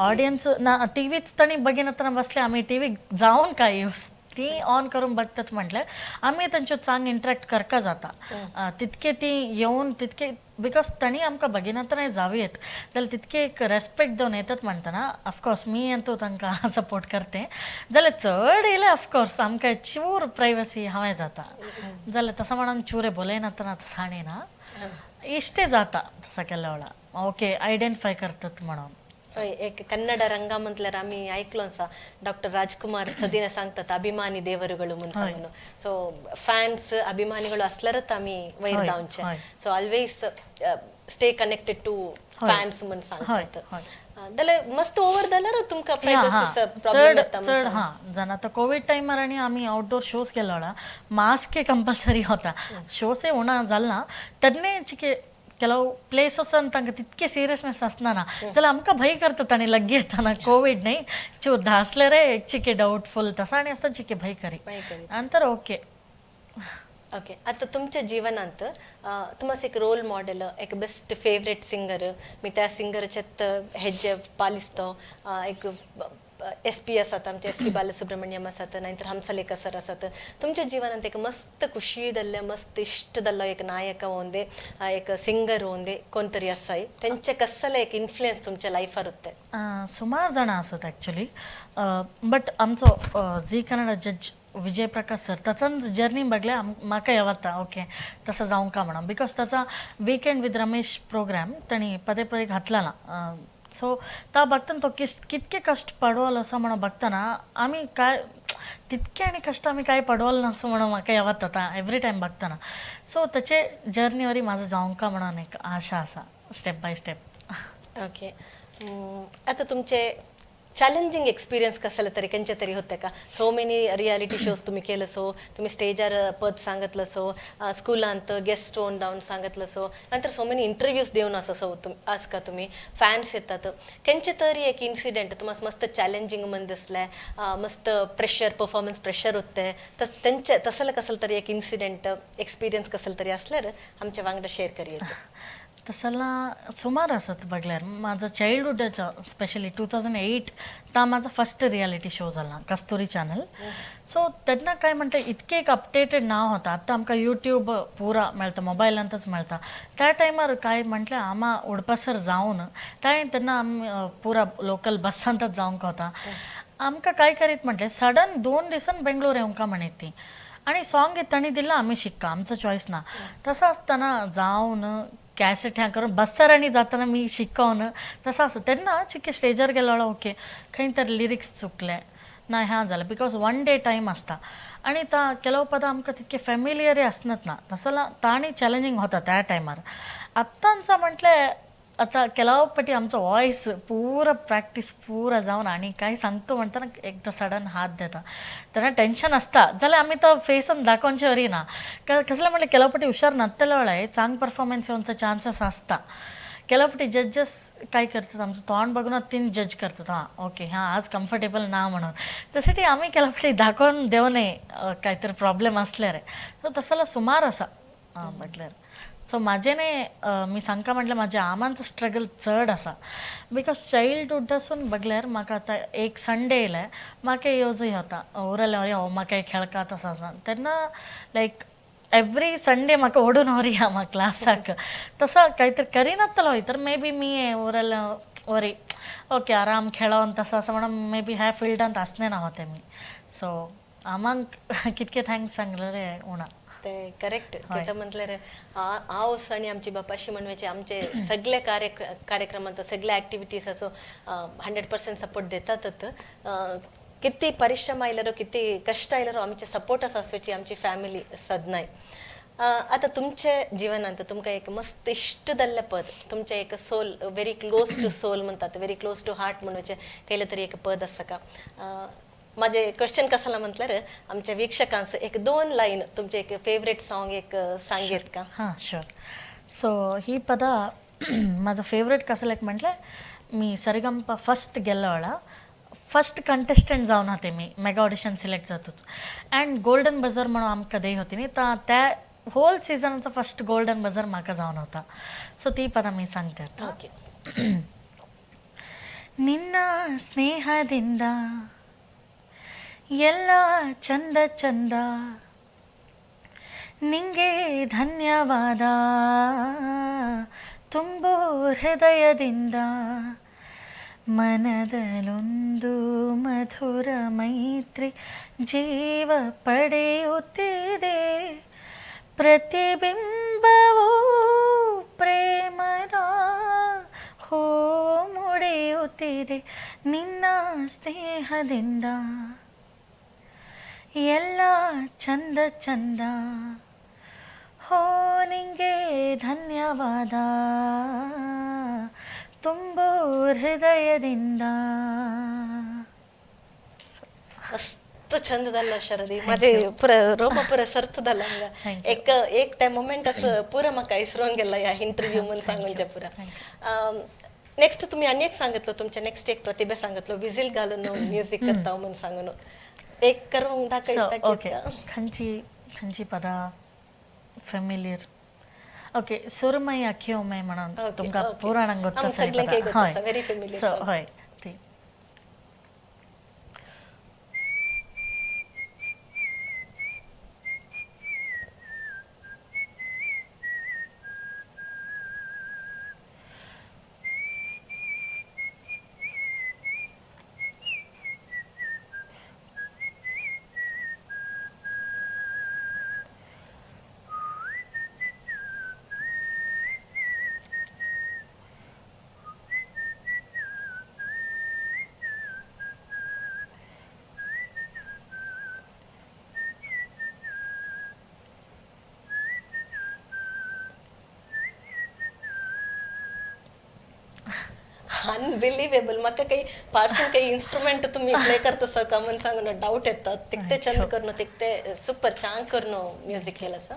[SPEAKER 2] ऑडियन्स ना टीव्हीच तांणी बघिनातना बसले आमी टीव्ही जावन काय यूज ती ऑन करून बघतात म्हटल्यार आमी तांच्यो चांग इंटरॅक्ट करका जाता तितके ती येवन तितके बिकॉज तांणी आमकां बघिनातना जावयेत जाल्यार तितके एक रेस्पेक्ट दिवन येतात म्हणटना ऑफकोर्स मी तूं तांकां सपोर्ट करते जाल्यार चड येयले ऑफकोर्स आमकां चूर प्रायवसी हांवें जाता जाल्यार तसो म्हणून चुरे बोलयनातना साणे ना इश्टे जाता तसा केल्या वेळा ओके आयडेंटिफाय करतात म्हणून.
[SPEAKER 1] एक ಕನ್ನಡ ರಂಗ म्हटल्यार आम्ही ऐकलो असा डॉक्टर राजकुमार सदीन सांगतात अभिमानी देवरुಗಳು म्हणून सांगून सो फॅन्स अभिमानिಗಳು असल्यारच आम्ही वयर जावचे so always stay connected to fans म्हणून सांगतात जाल्यार मस्त ओव्हर जाल्यार तुमकां प्रायव्हसीचा प्रॉब्लेम येता
[SPEAKER 2] चड हां जाणा आतां कोविड टायमार आनी आमी आउटडोर शोज केलो वेळा मास्क कंपल्सरी होता शोसे उणा जालना तेन्ने चिके ಕೆಲವು ಪ್ಲೇಸಸ್ ಅಂತ ತಿತ್ಕೆ ಸೀರಿಯಸ್ನೆಸ್ ಅಸ್ನಾನ ಜಲ ಆಮಕ ಭಯ करतात आणि लग्गे येताना कोविड नाही चो धासलेरे एक चिके डाऊटफुल तसा आणि असं चिके भय करी अंतर ओके.
[SPEAKER 1] ओके आता तुमच्या जीवनांत तुम्हाला एक रोल मॉडेल एक बेस्ट फेवरेट सिंगर मी त्या सिंगरच्यात हेजे पालिस्तो एक SP असतात आमचे SP बालसुब्रमण्यम असतात नाहीतर हंसलेख सर असतात तुमच्या जीवनात एक मस्त खुशी दल्ले मस्त इष्ट दल्लो एक नायक होंदे एक सिंगर होंदे कोणतरी असाय त्यांचे कसलं एक इन्फ्लुएन्स तुमच्या लाईफवर होते?
[SPEAKER 2] सुमार जण असत ॲक्च्युली बट आमचो झी कन्नड जज विजय प्रकाश सर ताचाच जर्नी बघल्या म्हाका येवता ओके तसं जावं का म्हणून बिकॉज ताचा वीकेंड विथ रमेश प्रोग्राम ताणी पदे पदे घातला ना सो ता बघताना तो कितके कष्ट पडवलो असं म्हणून बघताना आम्ही काय तितके आणि कष्ट आम्ही काय पडवलं नसं म्हणून म्हाका येवता आता एवरी टायम बघताना सो त्याचे जर्नीवरी माझं जावं का म्हणून एक आशा असा स्टेप बाय स्टेप.
[SPEAKER 1] ओके आता तुमचे चॅलेंजिंग एक्सपिरियन्स कसलं तरी कंचे तरी होते का? सो मेनी रियालिटी शोज तुम्ही केलं सो तुम्ही स्टेजर पद सांगितलं सो स्कूलांत गेस्ट होऊन जाऊन सांगितलं सो नंतर सो मेनी इंटरव्ह्यूज देऊन असं सो आज का तुम्ही फॅन्स येतात कंचे तरी एक इन्सिडेंट तुम्हाला मस्त चॅलेंजिंग मन दिसलंय मस्त प्रेशर परफॉर्मन्स प्रेशर होते त्यांचे तसलं कसलं तरी एक इन्सिडेंट एक्सपिरियन्स कसलं तरी असल्यार आमच्या वांगडा शेअर करूया.
[SPEAKER 2] तसला सुमार असत बघल्यार माझं चाइल्डहूडचं स्पेशली 2008 ता माझा फर्स्ट रियालिटी शो झाला कस्तुरी चॅनल सो तेन्ना काय म्हणटा इतके एक अपडेटेड नाव होता आतां आमकां यूट्यूब पुरा मेळटा मोबायलांतच मेळटा त्या टायमार काय म्हटल्यार आमा उडपासर जावन काय तेन्ना आमी पुरा लोकल बसांतच जावंक होता आमकां काय करीत म्हटलें सडन 2 दिसान बेंगलोर येवंका म्हणत ती आणि सॉंग तांणी दिला आमी शिक्का आमचो चॉयस ना तसं असताना जावन कॅसेट ह्या करून बस्सरांनी जाताना मी शिकवून तसं असं तेन्ना चिके स्टेजर गेलो ओके खंय तर लिरिक्स चुकले ना ह्या जालें बिकॉज 1 डे टायम आसता आनी ता केलो पदां आमकां तितके फॅमिलियरी आसनात ना तसला ताणी चॅलेंजींग होता त्या टायमार आत्तांचा म्हटलें आता केलाव पटी आमचो वॉयस पुरा प्रॅक्टीस पुरा जावन आणि काय सांगतो म्हणटाना एकदा सडन हात देता तेन्ना टेन्शन आसता जाल्यार आमी तो फेसान दाखोवचे वरी ना कसले म्हटलें केलाव पटी हुशार नासतले वेळार चांग परफॉर्मन्स येवनचो चान्सेस आसता केलाव पटी जजेस काय करतात आमचं तोंड बघूनच तीन जज करतात हां ओके हां आज कम्फर्टेबल ना म्हणून त्यासाठी आम्ही केलाव पटी दाखोवन देऊ नये काहीतरी प्रॉब्लेम असल्यार सो तसला सुमार आसा म्हटल्यार सो म्हाजें मी सांगता म्हटल्यार म्हाज्या आमांचो स्ट्रगल चड आसा बिकॉज चाइल्डहूडासून बघल्यार म्हाका आतां एक संडे येयले म्हाका येवजूय होता उरले अरे म्हाका एक खेळका तसो आसा तेन्ना लायक एवरी संडे म्हाका ओडून व्हरी म्हाका क्लासाक तसो कांय तरी करिनासतलो तर मे बी मी उरले वरी ओके आराम खेळोन तसं असं म्हणून मे बी ह्या फिल्डांत असणे ना होते मी सो आमांक कितके थँक्स सांगलेले उणा
[SPEAKER 1] ते करेक्ट कित्याक म्हटल्यार हांव आनी आमची बापाशी म्हणवेचे आमचे सगळे कार्यक्रमांत सगळे ऍक्टिव्हिटीज असो 100% सपोर्ट देतातच किती परिश्रम आयल्यारो किती कष्ट आयल्यारो आमचे सपोर्टच आसपाची आमची फॅमिली सदनाय आता तुमच्या जिवनांत तुमकां एक मस्त इश्ट जाल्लें पद तुमचें एक soul very close to soul म्हणटात व्हेरी क्लोज टू हार्ट म्हणूचे केलें तरी एक पद आसा का माझे क्वेश्चन कसाला म्हटल्यार आमच्या वीक्षकांचं एक 2 लाईन तुमचे एक फेवरेट सॉंग एक सांगेत का
[SPEAKER 2] हां शुअर सो ही पदा माझं फेवरेट कसं लायक म्हटलं मी सरिगमपा फर्स्ट गेल्लो वेळा फर्स्ट कंटेस्टंट जावन होते मी मेगा ऑडिशन सिलेक्ट जातूच अँड गोल्डन बजर म्हणून आमकां दे होती न्ही त्या होल सिजनाचा फर्स्ट गोल्डन बजर म्हाका जावन होता सो ती पदा मी सांगते आता
[SPEAKER 1] ओके
[SPEAKER 2] ನಿನ್ನ ಸ್ನೇಹದಿಂದ ಎಲ್ಲ ಚಂದ ಚಂದ ನಿಂಗೆ ಧನ್ಯವಾದ ತುಂಬು ಹೃದಯದಿಂದ ಮನದಲ್ಲೊಂದು ಮಧುರ ಮೈತ್ರಿ ಜೀವ ಪಡೆಯುತ್ತಿದೆ ಪ್ರತಿಬಿಂಬವೂ ಪ್ರೇಮದ ಹೋ ಮುಡಿಯುತ್ತಿದೆ ನಿನ್ನ ಸ್ನೇಹದಿಂದ ಎಲ್ಲ ಚಂದ ಚಂದ ಹೋ ನಿಂಗೆ ಧನ್ಯವಾದ ತುಂಬು ಹೃದಯದಿಂದ
[SPEAKER 1] मस्त छंद झाला शरदी माझे पुरा रोमा पुरा सर्थ झाला मग एक त्या मोमेंट असं पुरा म्हाका इसरोन गेला या इंटरव्यू म्हणून सांगूनच्या पुरा नेक्स्ट तुम्ही अनेक सांगितलं तुमच्या नेक्स्ट एक प्रतिभा सांगितलं विजिल घालून म्युझिक करता म्हणून सांगून एक करून दाखवता
[SPEAKER 2] ओके खंयची पदा फेमिलियर ओके सुरमई अखियोमय म्हणून तुमकां पुराणांक गोत्ता
[SPEAKER 1] व्हेरी फेमिलियर
[SPEAKER 2] सो हय ती
[SPEAKER 1] अनबिलिव्हेबल म्हाका काही पार्सन काही इन्स्ट्रुमेंट तुम्ही प्ले करता का म्हणून सांगून डाऊट येतात तिकते चंद करणं तिकते सुपर छान करणं म्युझिक केलं असं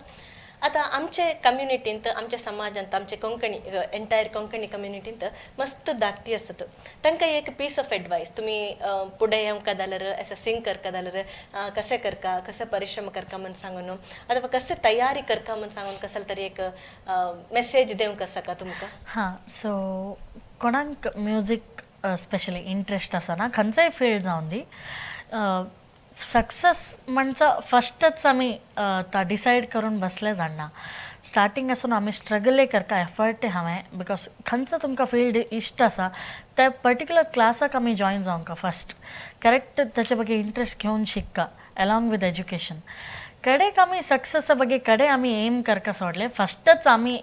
[SPEAKER 1] आता आमचे कम्युनिटींत आमच्या समाजांत आमचे कोंकणी एंटायर कोंकणी कम्युनिटींत मस्त धाकटी असत तांकां एक पीस ऑफ एडवायस तुम्ही पुढे येवंका जाल्यार एस सिंग करका जाल्यार कसे करका कसे परिश्रम करका म्हणून सांगून अथवा कसे तयारी करका म्हणून सांगून कसले तरी एक मेसेज देवंक आसा का तुमकां
[SPEAKER 2] हां सो कोणाक म्युझिक स्पेशली इंट्रस्ट आसा ना खंयचोय फील्ड जावन दी सक्सेस म्हणचा फस्टच आमी डिसायड करून बसले जाणा स्टार्टींग आसून आमी स्ट्रगल करता एफर्ट हांवें बिकॉज खंयचो तुमकां फील्ड इश्ट आसा त्या पर्टिक्युलर क्लासाक आमी जॉयन जावंका फस्ट करेक्ट ताचे बगे इंट्रस्ट घेवन शिकता अलॉंग विथ एज्युकेशन कडेक आमी सक्सेसा बगे कडे आमी एम करता सोडले फस्टच आमी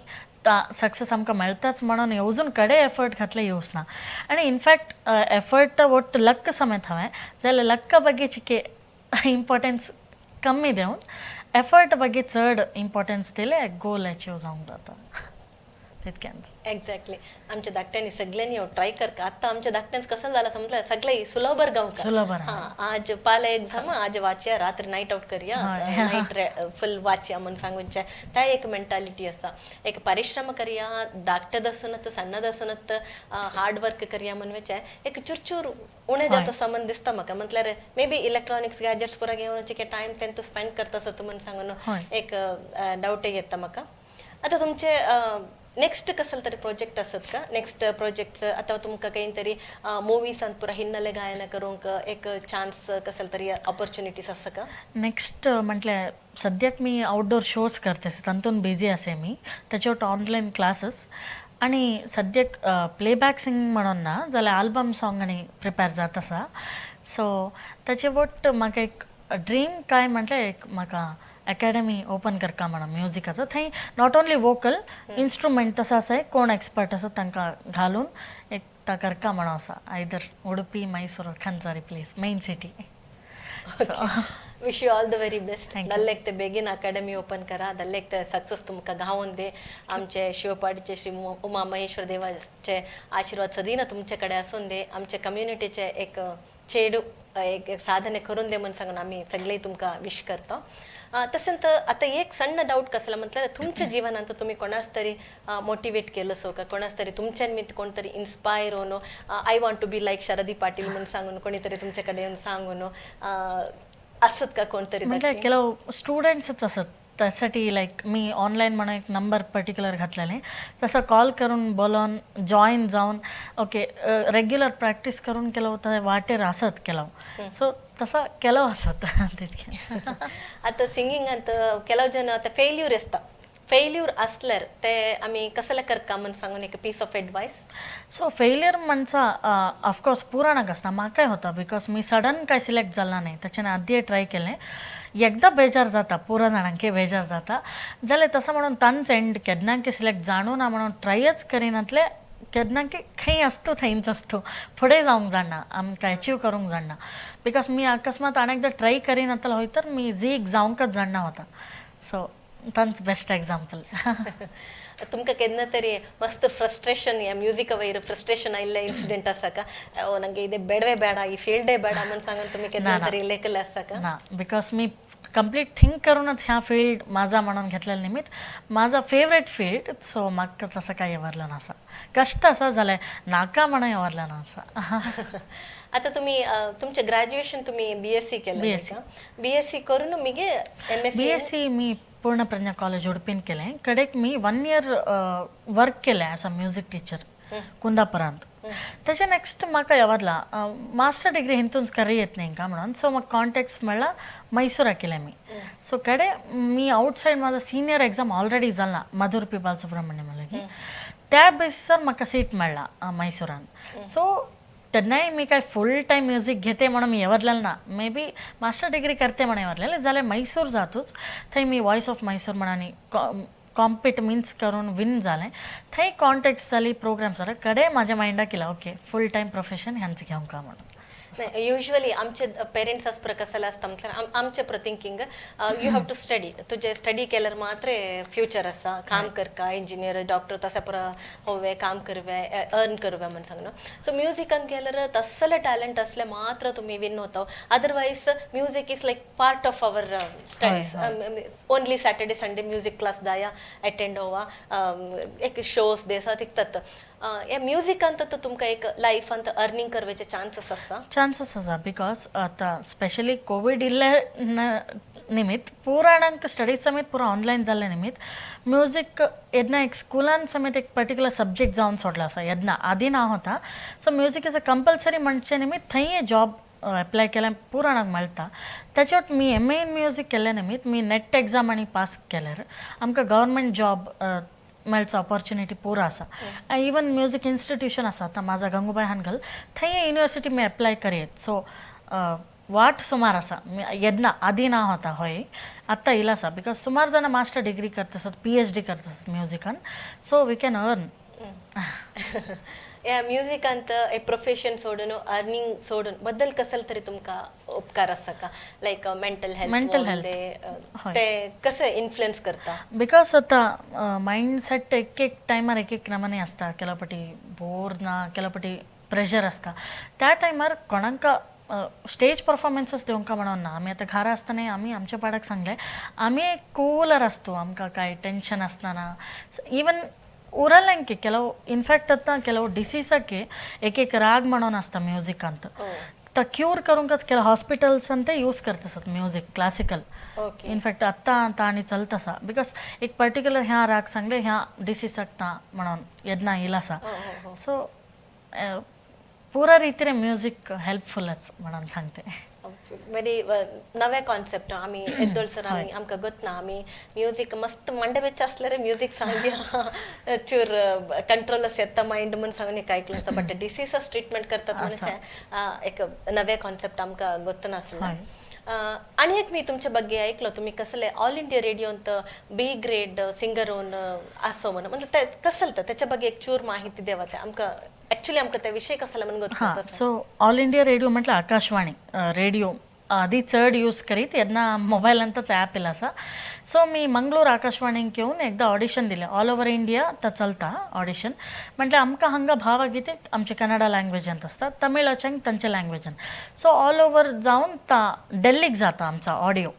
[SPEAKER 2] सक्सेस आमकां मेळटाच म्हणून येवजून कडे एफर्ट घातले येवच ना आनी इनफॅक्ट एफर्ट वोट लक्क समेत हांवें जाल्यार लक्का बगे चिके इम्पॉर्टन्स कमी देवन एफर्ट बगे चड इम्पॉर्टन्स दिले गोल अचीव जावंक जाता तितक्यांच
[SPEAKER 1] एक्झॅक्टली आमच्या धाकट्यांनी सगळ्यांनी ट्राय करका आता आमच्या धाकट्यांच कसं झालं समजलं सगळे सुलभर गावका आज पाले एक्झाम आज वाचया रात्री नाईट आउट करूया नाईट फुल वाचया म्हणून सांगूनच्या त्या एक मेंटॅलिटी असा एक परिश्रम करूया धाकटे दसूनत सण्ण दसूनत हार्ड वर्क करूया म्हणून एक चुरचूर उणे जाता संबंध दिसता म्हाका म्हटल्यार मे बी इलेक्ट्रॉनिक्स गॅजेट्स पुरा घेवन चिके टायम तेंचो स्पेंड करता असं म्हणून सांगून एक डाऊट येता म्हाका आता तुमचे नेक्स्ट कसलं तरी प्रोजेक्ट असत का नेक्स्ट प्रोजेक्ट अथवा तुमकां काही तरी मुवीसांत पुरा हिन्नले गायन करूंक एक चान्स कसलं तरी ऑपॉर्च्युनिटीज आसा का
[SPEAKER 2] नेक्स्ट म्हटल्यार सद्याक मी आउटडोर शोज करते तातूंत बिझी असे मी त्याच्यावर ऑनलाईन क्लासेस आणि सद्याक प्लेबॅक सिंग म्हणून ना जाल्यार आल्बम सॉंग आनी प्रिपेर जाता आसा सो ताचे वट म्हाका एक ड्रीम काय म्हटल्यार एक म्हाका अकॅडमी ओपन करता म्हणून म्युजिकाचो थंय नॉट ओन्ली वोकल इन्स्ट्रुमेंट तसो आसा कोण एक्सपर्ट आसा तांकां घालून एक ता करता म्हणून आसा आयदर उडुपी मैसूर खंचारी place main city
[SPEAKER 1] wish you all the very best दल्लेक ते बेगीन अकॅडमी ओपन करा दल्लेक ते सक्सेस तुमकां गावून दे आमचे शिवपाडीचे श्री उमा महेश्वर देवाचे आशीर्वाद सदीना तुमचे कडेन आसून दे आमचे कम्युनिटीचे एक चेडू एक साधने करून दे म्हणून सांगून आम्ही सगळे तुमकां विश करतो तसंत आता एक सಣ್ಣ डाऊट कसला म्हटल्यार तुमच्या जीवनात तुम्ही कोणाच तरी मोटिवेट केलं सो का कोणाच तरी तुमच्यान मी कोणतरी इन्स्पायर होणं I want to be like Sharadi Patil म्हणून सांगून कोणीतरी तुमच्याकडे येऊन सांगून असत का कोणतरी
[SPEAKER 2] म्हणजे ಕೆಲವು स्टुडंट्सच असत त्यासाठी लाईक मी ऑनलाईन म्हणून एक नंबर पर्टिक्युलर घातलेले तसं कॉल करून बोलून जॉईन जाऊन ओके रेग्युलर प्रॅक्टिस करून केलं होतं वाटेर असत केलं सो तसा केलं असत तितके
[SPEAKER 1] आता सिंगिंग ಕೆಲವು जन आता फेल्यूर असता फेल्यूर असल्यार ते आम्ही कसले करता म्हणून सांगून एक piece of advice
[SPEAKER 2] so failure म्हणचा ऑफकोर्स पुराणाक असता म्हाकाय होता बिकॉज मी सडन काय सिलेक्ट जाला नाही त्याच्याने आधी ट्राय केलें एकदा बेजार जाता पुरा जाणांके बेजार जाता जाल्यार तसं म्हणून तांच एंड केन्नांके सिलेक्ट जाणू ना म्हणून ट्रायच करिनातले केन्नांके खंय असतो थंयच असतो फुडें जावंक जाणा आमकां अचीव करूंक जाणा बिकॉज मी अकस्मात आनी एकदां ट्राय करिनातलो हय तर मी झीक जावंकच जाणा होता सो तांच बेस्ट एग्जाम्पल
[SPEAKER 1] तुमकां केन्ना तरी मस्त फ्रस्ट्रेशन या म्युजिका वयर फ्रस्ट्रेशन आयिल्ले इन्सिडेंट आसा का ओ ನಂಗೆ ಇದೆ ಬೇಡವೇ ಬೇಡ ಈ फील्डೇ ಬೇಡ म्हणून सांगून तुम्ही केन्ना तरी लेखले आसा का
[SPEAKER 2] ना बिकॉज मी कंप्लीट थिंक करूनच ह्या फील्ड माझा म्हणून घेतलेलं निमित्त माझा फेवरेट फील्ड सो म्हाका तसं काय येवरलं नसा कष्ट असा झालंय नाका म्हणून येवरलं नसा
[SPEAKER 1] आता तुम्ही तुमचे ग्रॅज्युएशन तुम्ही बीएससी केलं बीएससी करून मिगे एमएससी
[SPEAKER 2] बीएससी मी पूर्ण प्रज्ञा कॉलेज उडपीन केलें कडेक मी 1 year वर्क केलें एज अ म्युझिक टीचर कुंदापुरांत त्याच्या नेक्स्ट म्हाका येवरला मास्टर डिग्री हितूनच करी येत नाही का म्हणून सो म्हाका कॉन्टॅक्ट्स म्हणला मैसूरा केलें मी सो कडे मी आउटसायड माझा सिनियर एग्जाम ऑलरेडी जाला मधुर पी बालसुब्रमण्यम लागीं त्या बेसिसार म्हाका सीट मेळ्ळा मैसूरान सो तेन्नाय मी काय फुल टायम म्युझिक घेते म्हणून मी येवरलेलं ना मे बी मास्टर डिग्री करते म्हणून येवरलेले जाल्यार मैसूर जातूच थंय मी वॉयस ऑफ मैसूर म्हणून कॉम्पीट मीन्स करून विन जालें थंय कॉन्टॅक्ट्स जाली प्रोग्राम्स जाले कडे म्हाज्या मायंडाक केला ओके फुल टायम प्रोफेशन ह्यांचं घेवंक म्हणून
[SPEAKER 1] युजली आमचे पेरेंट्स आज कसं असतं म्हटल्यार आमचे thinking you have to study तुझे स्टडी केल्यार मात्र फ्युचर आसा काम करका इंजिनियर डॉक्टर तशें पुरा होवे काम करवे अर्न करवे म्हणून सांगून सो म्युजिकान गेल्यार तसले टॅलेंट असले मात्र तुम्ही विन होता otherwise music is like part of our studies only Saturday Sunday music class दाया अटेंड होवा एक शोज देसा तिकतात या म्युझिकांत तर तुमकां एक लायफांत अर्निंग करपाचे चान्सेस आसा बिकॉज आता स्पेशली कोविड इल्ले निमित्त पुराणांक स्टडीज समेत पुरा ऑनलायन जाल्ले निमित्त म्युझिक येदना एक स्कुलान समेत एक पर्टिक्युलर सब्जेक्ट जावन सोडला आसा येदना आदी ना होता so music is a compulsory म्हणचे निमित्त थंय जॉब एप्लाय केल्यार पुराणाक मेळटा त्याच्यात मी MA इन म्युझिक केल्ले निमित्त मी नेट एग्जाम आनी पास केल्यार आमकां गव्हर्मेंट जॉब मेळचा ऑपॉर्च्युनिटी पुरा आसा इवन म्युझिक इन्स्टिट्यूशन आसा आतां माझा गंगूबाई हानगल थंय युनिवर्सिटी मी एप्लाय करीत सो वाट सुमार आसा येदना आदी ना होता हय आत्ता येयला आसा बिकॉज सुमार जाणां मास्टर डिग्री करता आसात PhD करता आसात म्युझिकान सो वी कॅन अर्न या म्युझिकांत एक प्रोफेशन सोडून अर्निंग सोडून बद्दल कसले तरी तुमकां उपकार आसा का लायक मेंटल हेल्थ ते कसे इन्फ्लुएन्स करता
[SPEAKER 2] बिकॉज आता मायंडसेट एक टायमार एक नमने आसता केला पाटी बोर ना केला पाटी प्रेशर आसता त्या टायमार कोणाक स्टेज परफॉर्मन्सेस दिवंक म्हणून ना आमी आतां घरा आसतना आमी आमच्या पाडाक सांगलें आमी एक कूलर आसतो आमकां कांय टेंशन आसतना इवन ಊರಲ್ಲಂಕೆ ಕೆಲವು ಇನ್ಫ್ಯಾಕ್ಟ್ ಅತ್ತ ಕೆಲವು ಡಿಸೀಸಕ್ಕೆ एक राग म्हणून असता म्युझिकांत तर क्यूर करूंकच केलं हॉस्पिटल्स ते यूज करत असत म्युझिक क्लासिकल इनफॅक्ट आत्ता आता आणि चलत असा बिकॉज एक पर्टिक्युलर ह्या राग सांगले ह्या डिसीस आसता म्हणून येदना येयला आसा सो पुरा रितीने म्युझिक हेल्पफुलच म्हणून सांगते
[SPEAKER 1] वेरी नवे कॉन्सेप्ट आम्ही येद्दोळ सर आम्ही आमकां गोतना आम्ही म्युझिक मस्त मंडे बेच्चे असल्यार म्युझिक सांगया चूर कंट्रोलस येता माइंड म्हणून सांगून एक ऐकलं सो बट डिसीजस ट्रीटमेंट करतात म्हणजे एक नवे कॉन्सेप्ट आमकां गोत नासले आणि एक मी तुमच्या बग्गे ऐकलं तुम्ही कसले ऑल इंडिया रेडिओंत बी ग्रेड सिंगर होऊन असो म्हणून म्हणजे ते कसं त्याच्या बग्गे एक चूर माहिती देवा ते आमकां ॲक्च्युली आमकां त्या विषय कसला म्हणून गोत
[SPEAKER 2] सो ऑल इंडिया रेडिओ म्हटलं आकाशवाणी रेडिओ आधी चड यूज करीत येन्ना मोबायलांतच ॲप येयला आसा सो मी मंगळूर आकाशवाणीक येवन एकदा ऑडिशन दिलें ऑल ओवर इंडिया तो चलता ऑडिशन म्हटल्यार आमकां हांगा भावगीते आमचे कन्नडा लँग्वेजांत आसता तमिळाच्यांक तांचे लँग्वेजान सो ऑल ओवर जावन डेल्लीक जाता आमचा ऑडियो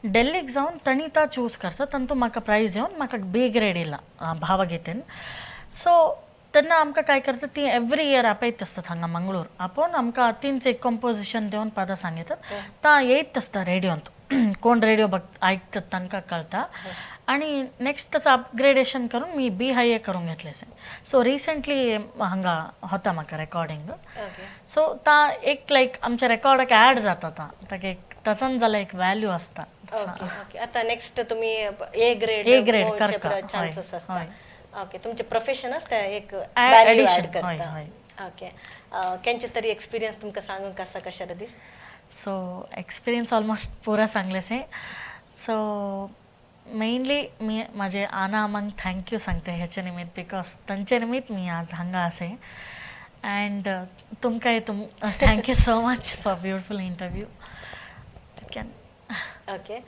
[SPEAKER 2] डेल्लीक जावन तांणी ता चूज करता तातूंत म्हाका प्रायज येवन म्हाका बी ग्रेड येयला भावगीतेन सो तेन्ना आमकां काय करता ती एवरी इयर आपयत आसतात हांगा मंगळूर आपोवन आमकां तींच एक कंपोजिशन दिवन पदां सांगतात ता येयत आसता रेडिओंत कोण रेडिओ आयकतात तांकां कळटा आनी नेक्स्ट ताचं अपग्रेडेशन करून मी बी हाय करूंक घेतलें सो रिसंटली हांगा होता म्हाका रेकॉर्डिंग सो ता एक लायक आमच्या रेकॉर्डाक ॲड जाता ताका एक तसान जाल्यार एक वॅल्यू आसता
[SPEAKER 1] ओके आता नेक्स्ट तुम्ही ए ग्रेड चान्सेस असता ओके तुमचे प्रोफेशन असता एक व्हॅल्यू ॲड करता ओके केंचे तरी एक्सपिरियन्स तुमकां सांगूंक कसा कशा रदी
[SPEAKER 2] सो एक्सपिरियन्स ऑलमोस्ट पुरा सांगलें सो मेनली मी माझे आना आमांक थँक्यू सांगते ह्याचे निमित्त बिकॉज तांचे निमित्त मी आज हांगा आसे अँड तुमकांय thank you so much for beautiful interview
[SPEAKER 1] okay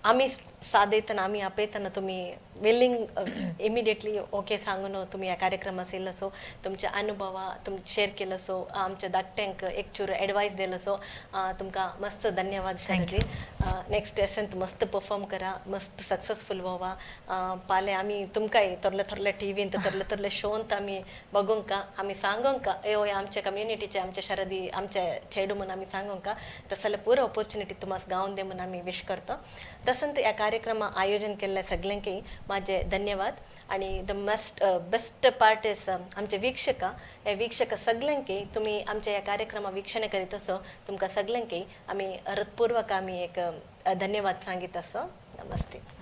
[SPEAKER 1] आम्ही साधयतना आम्ही आपयतना तुम्ही विलिंग इमिडिएटली ओके सांगून तुम्ही या कार्यक्रमास येयलो सो तुमच्या अनुभवा शेअर केलं सो आमच्या धाकट्यांक एक चूर एडवायस दिलं सो तुमकां मस्त धन्यवाद शारदी नेक्स्ट एसेंत मस्त परफॉर्म करा मस्त सक्सेसफुल व्हावा पाले आम्ही तुमकांय थोरले थोरले टीव्हींत थोरले शोंत आम्ही बघूंक आम्ही सांगूंक यो आमच्या कम्युनिटीचे आमच्या शारदी आमच्या चेडू म्हणून आम्ही सांगूंक तसं जाल्यार पुरो ऑपॉर्च्युनिटी तुम्हाला गावून दे म्हणून आम्ही विश करतो तसंत या कार्यक्रम आयोजन केल्ल्या सगळ्यांकय माझे धन्यवाद आणि द बेस्ट पार्ट इज आमचे वीक्षक सगळ्यांकय तुम्ही आमच्या या कार्यक्रमा वीक्षण करीत असो तुमकां सगळ्यांकय आम्ही हृदयपूर्वक आम्ही एक धन्यवाद सांगित असो नमस्ते